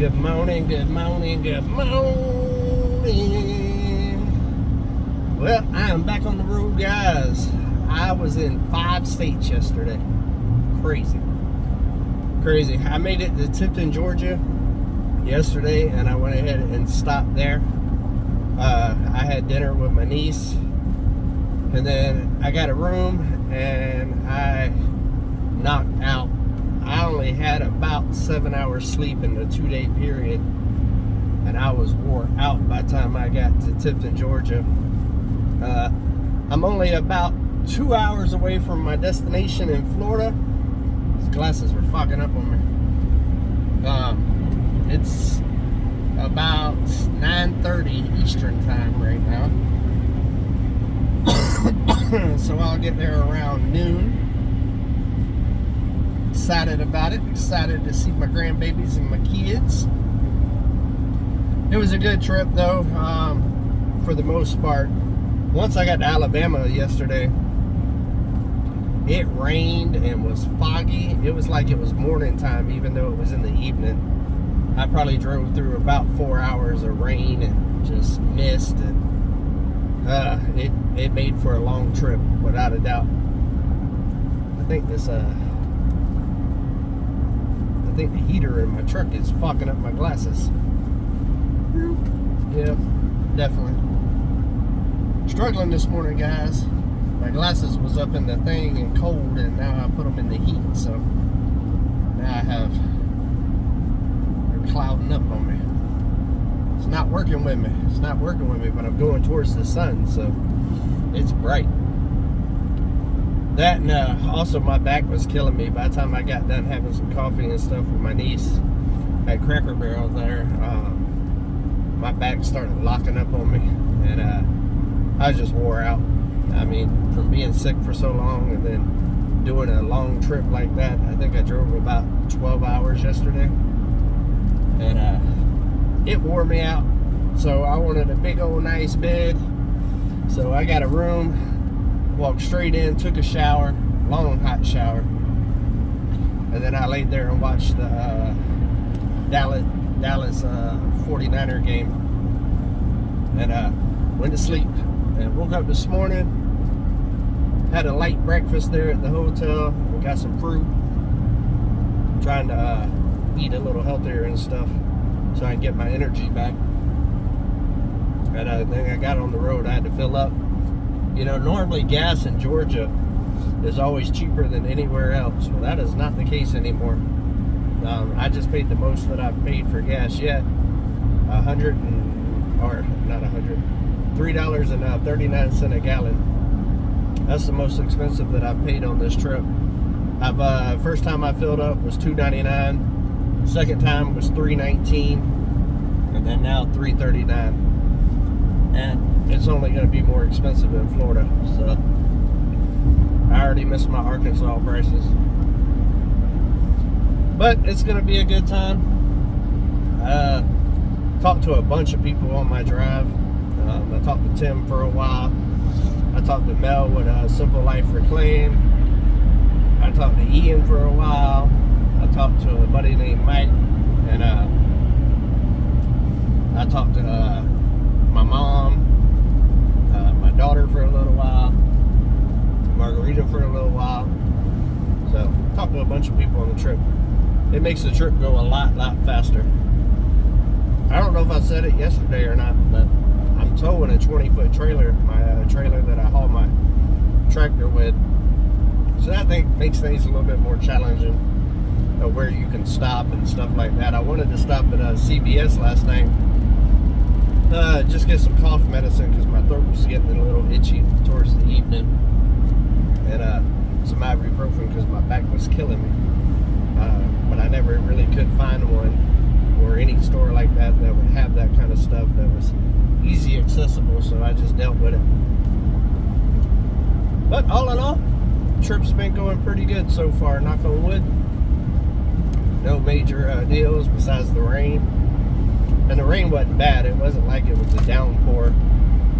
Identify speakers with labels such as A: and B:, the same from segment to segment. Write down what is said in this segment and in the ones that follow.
A: Good morning, good morning, good morning. Well, I am back on the road, guys. I was in 5 states yesterday. Crazy. I made it to Tipton, Georgia yesterday, and I went ahead and stopped there. I had dinner with my niece, and then I got a room, and I knocked out. I only had about 7 hours sleep in the 2-day period, and I was wore out by the time I got to Tipton, Georgia. I'm only about 2 hours away from my destination in Florida. These glasses were fogging up on me. It's about 9:30 Eastern time right now. So I'll get there around noon. Excited about it. Excited to see my grandbabies and my kids. It was a good trip though, for the most part. Once I got to Alabama yesterday, it rained and was foggy. It was like it was morning time, even though it was in the evening. I probably drove through about 4 hours of rain and just mist, and it made for a long trip without a doubt. I think the heater in my truck is fogging up my glasses. Yep, definitely. Struggling this morning, guys. My glasses was up in the thing and cold, and now I put them in the heat, so now they're clouding up on me. It's not working with me. But I'm going towards the sun, so it's bright. That and also my back was killing me. By the time I got done having some coffee and stuff with my niece at Cracker Barrel there, my back started locking up on me, and I was just wore out. I mean, from being sick for so long and then doing a long trip like that. I think I drove about 12 hours yesterday, and it wore me out. So I wanted a big old nice bed. So I got a room, walked straight in, took a shower, long hot shower, and then I laid there and watched the Dallas 49er game, and went to sleep, and woke up this morning, had a light breakfast there at the hotel. We got some fruit, trying to eat a little healthier and stuff so I can get my energy back. And then I got on the road. I had to fill up. You know, normally gas in Georgia is always cheaper than anywhere else. Well, that is not the case anymore. I just paid the most that I've paid for gas yet. $3.39 a gallon. That's the most expensive that I've paid on this trip. First time I filled up was $2.99. Second time was $3.19, and then now $3.39. And it's only going to be more expensive in Florida, so I already missed my Arkansas prices. But it's going to be a good time. Talked to a bunch of people on my drive. I talked to Tim for a while. I talked to Mel with Simple Life Reclaim. I talked to Ian for a while. I talked to a buddy named Mike, and I talked to my mom, my daughter for a little while, Margarita for a little while. So talked to a bunch of people on the trip. It makes the trip go a lot faster. I don't know if I said it yesterday or not, but I'm towing a 20-foot trailer, my trailer that I haul my tractor with. So that thing makes things a little bit more challenging, where you can stop and stuff like that. I wanted to stop at CVS last night, just get some cough medicine because my throat was getting a little itchy towards the evening, and some ibuprofen because my back was killing me. But I never really could find one or any store like that that would have that kind of stuff that was easy accessible, so I just dealt with it. But all in all, the trip's been going pretty good so far, knock on wood. No major deals besides the rain. And the rain wasn't bad. It wasn't like it was a downpour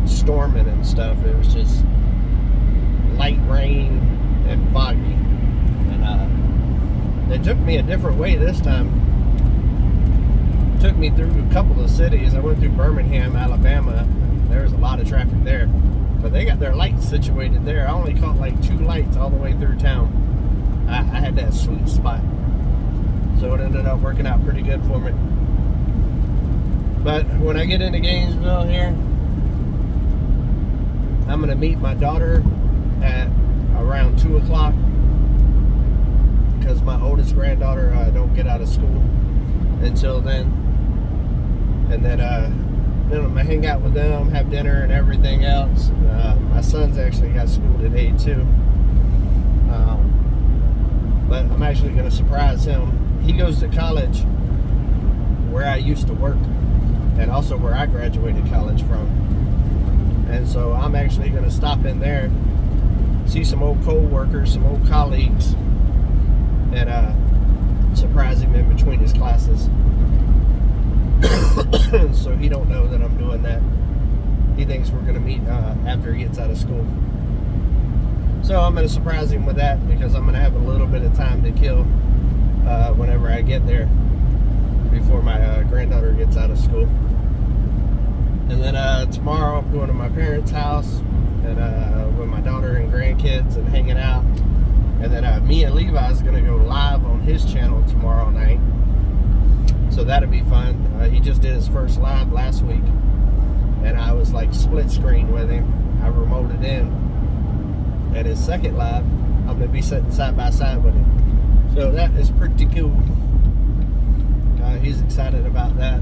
A: storming and stuff. It was just light rain and foggy. And they took me a different way this time. took me through a couple of cities. I went through Birmingham, Alabama. There was a lot of traffic there, but they got their lights situated there. I only caught like 2 lights all the way through town. I had that sweet spot, so it ended up working out pretty good for me. But when I get into Gainesville here, I'm gonna meet my daughter at around 2 o'clock, because my oldest granddaughter don't get out of school until then. And then I'm gonna hang out with them, have dinner and everything else. My son's actually got school today too, but I'm actually gonna surprise him. He goes to college where I used to work, and also where I graduated college from. And so I'm actually gonna stop in there, see some old co-workers, some old colleagues, and surprise him in between his classes. So he don't know that I'm doing that. He thinks we're gonna meet after he gets out of school. So I'm gonna surprise him with that, because I'm gonna have a little bit of time to kill whenever I get there, before my granddaughter gets out of school. And then tomorrow I'm going to my parents' house, and with my daughter and grandkids, and hanging out. And then me and Levi's going to go live on his channel tomorrow night, so that'll be fun. He just did his first live last week, and I was like split screen with him. I remoted in, and his second live I'm going to be sitting side by side with him, so that is pretty cool. He's excited about that.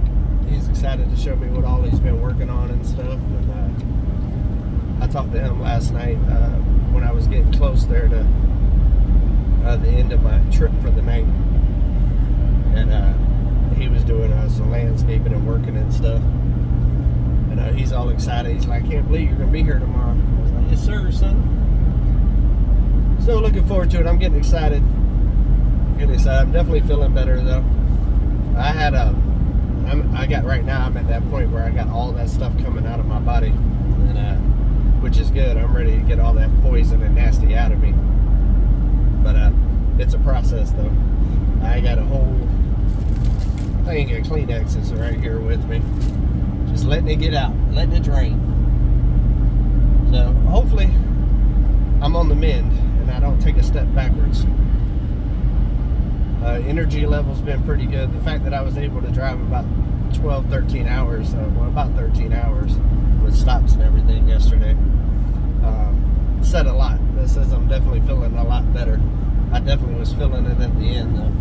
A: He's excited to show me what all he's been working on and stuff. And I talked to him last night when I was getting close there to the end of my trip for the night, and he was doing some landscaping and working and stuff. And he's all excited. He's like, "I can't believe you're gonna be here tomorrow." I was like, "Yes, sir, son." So looking forward to it. I'm getting excited. I'm definitely feeling better though. I got right now, I'm at that point where I got all that stuff coming out of my body, and which is good. I'm ready to get all that poison and nasty out of me. But it's a process though. I got a whole thing of Kleenexes right here with me, just letting it get out, letting it drain. So hopefully I'm on the mend and I don't take a step backwards. Energy level's been pretty good. The fact that I was able to drive about 12, 13 hours, about 13 hours with stops and everything yesterday, said a lot. That says I'm definitely feeling a lot better. I definitely was feeling it at the end though.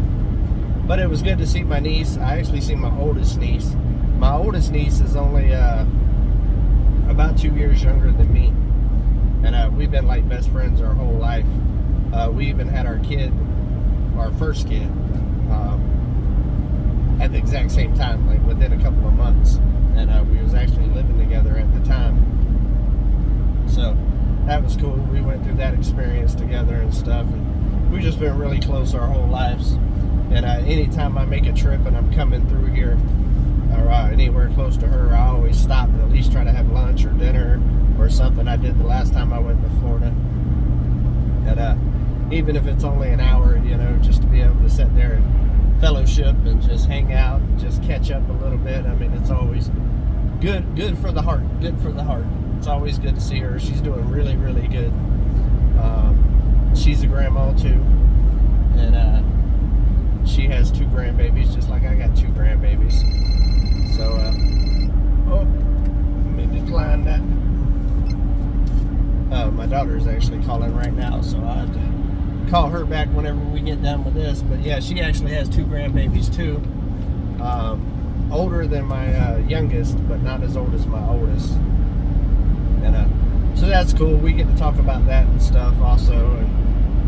A: But it was good to see my niece. I actually see my oldest niece. My oldest niece is only about 2 years younger than me. And we've been like best friends our whole life. We even had our first kid, at the exact same time, like within a couple of months. And we was actually living together at the time. So that was cool. We went through that experience together and stuff. And we've just been really close our whole lives. And anytime I make a trip and I'm coming through here, or anywhere close to her, I always stop and at least try to have lunch or dinner or something. I did the last time I went to Florida. And even if it's only an hour, you know, just to be able to sit there and fellowship and just hang out and just catch up a little bit. I mean, it's always good for the heart. Good for the heart. It's always good to see her. She's doing really, really good. She's a grandma too, and she has 2 grandbabies, just like I got 2 grandbabies. So, let me decline that. My daughter's actually calling right now, so I'll have to call her back whenever we get done with this. But yeah, she actually has 2 grandbabies too. Older than my youngest, but not as old as my oldest. And so that's cool. We get to talk about that and stuff also, and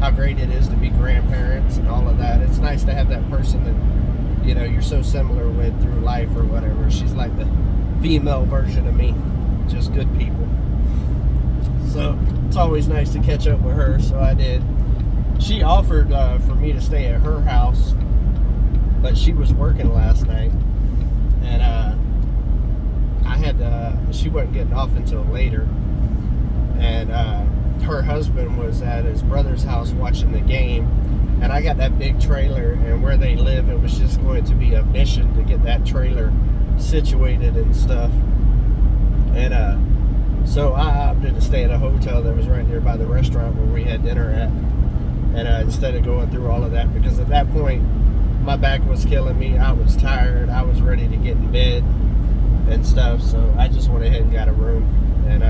A: how great it is to be grandparents and all of that. It's nice to have that person that, you know, you're so similar with through life or whatever. She's like the female version of me, just good people. So it's always nice to catch up with her, so I did. She offered for me to stay at her house, but she was working last night, and she wasn't getting off until later, and her husband was at his brother's house watching the game, and I got that big trailer, and where they live, it was just going it to be a mission to get that trailer situated and stuff. And so I opted to stay at a hotel that was right there by the restaurant where we had dinner at. And instead of going through all of that, because at that point my back was killing me, I was tired, I was ready to get in bed and stuff, so I just went ahead and got a room. And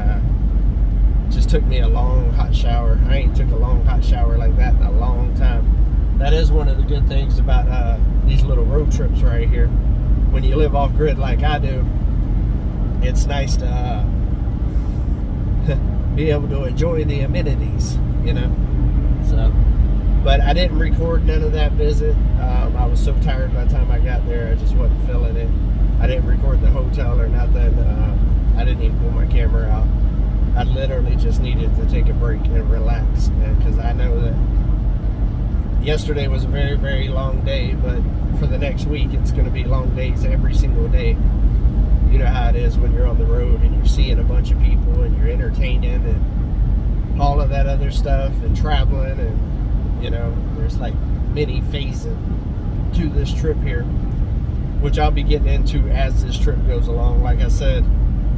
A: just took me a long hot shower. I ain't took a long hot shower like that in a long time. That is one of the good things about these little road trips right here. When you live off grid like I do, it's nice to be able to enjoy the amenities, you know. So, but I didn't record none of that visit. I was so tired by the time I got there, I just wasn't feeling it. I didn't record the hotel or nothing. I didn't even pull my camera out. I literally just needed to take a break and relax, because I know that yesterday was a very, very long day, but for the next week it's going to be long days every single day. You know how it is when you're on the road and you're seeing a bunch of people and you're entertaining and all of that other stuff and traveling, and you know, there's like many phases to this trip here, which I'll be getting into as this trip goes along. Like I said,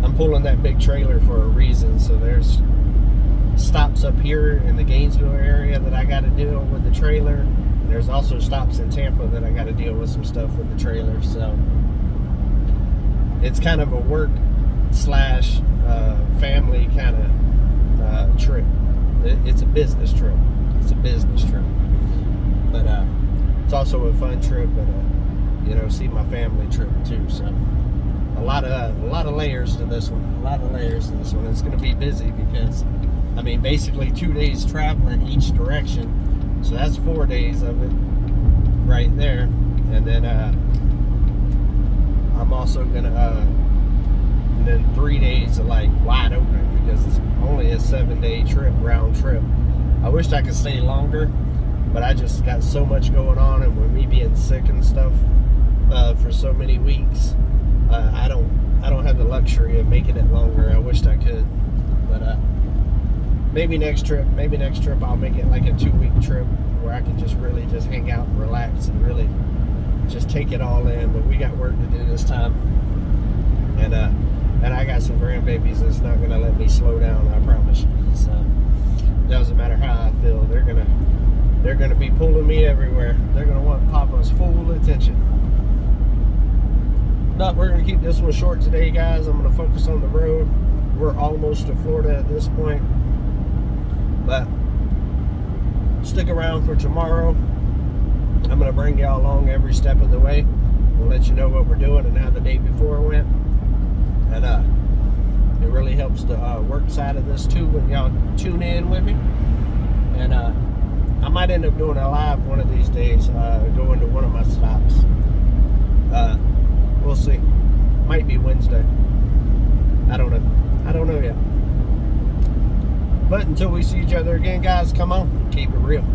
A: I'm pulling that big trailer for a reason, so there's stops up here in the Gainesville area that I got to deal with the trailer. And there's also stops in Tampa that I got to deal with some stuff with the trailer. So it's kind of a work slash family kind of trip. It's a business trip. It's a business trip, but it's also a fun trip, and you know, see my family trip too. So a lot of layers to this one. A lot of layers to this one. It's going to be busy because, I mean, basically 2 days traveling each direction. So that's 4 days of it right there. And then I'm also going to, and then 3 days of like wide open, because it's only a 7-day trip, round trip. I wished I could stay longer, but I just got so much going on, and with me being sick and stuff for so many weeks, I don't have the luxury of making it longer. I wished I could, but maybe next trip I'll make it like a 2-week trip where I can just really just hang out and relax and really just take it all in. But we got work to do this time, and I got some grandbabies that's not gonna let me slow down, I promise you. So doesn't matter how I feel, they're gonna be pulling me everywhere. They're gonna want Papa's full attention. But we're going to keep this one short today, guys. I'm going to focus on the road. We're almost to Florida at this point. But stick around for tomorrow. I'm going to bring y'all along every step of the way. We'll let you know what we're doing and how the day before went. And it really helps the work side of this too when y'all tune in with me. And I might end up doing a live one of these days, going to one of my stops. We'll see. Might be Wednesday. I don't know yet. But until we see each other again, guys, come on, keep it real.